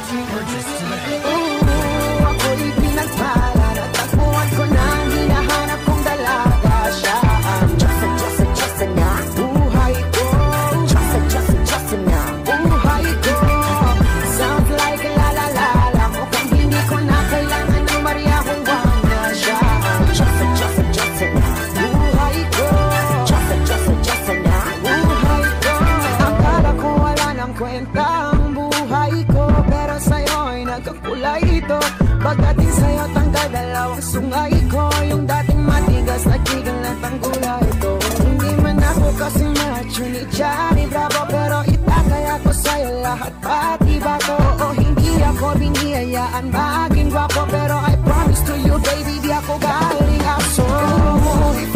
Purchase today. Ako'y pinagpala, natagpuan ko na ang hinahanap kong dalaga siya. Diyos na buhay ko. Diyos na buhay ko. Sounds like la la la la. Mukhang hindi ko na kailangan ng Maria kung wala siya. Diyos na buhay ko. Diyos na buhay ko. Akala ko wala ng kwenta ang buhay ko, pero sa'yo'y nagkakulay ito. Pagdating sa'yo, tanggal dalawang sungay ko. Yung dating matigas, nagtigal na tanggula ito. Hindi man ako kasi macho ni Johnny Bravo, pero itakaya ko sa'yo lahat, pati ba to? O hindi ako biniyayaan maging gwapo, pero I promise to you baby, di ako galing aso. If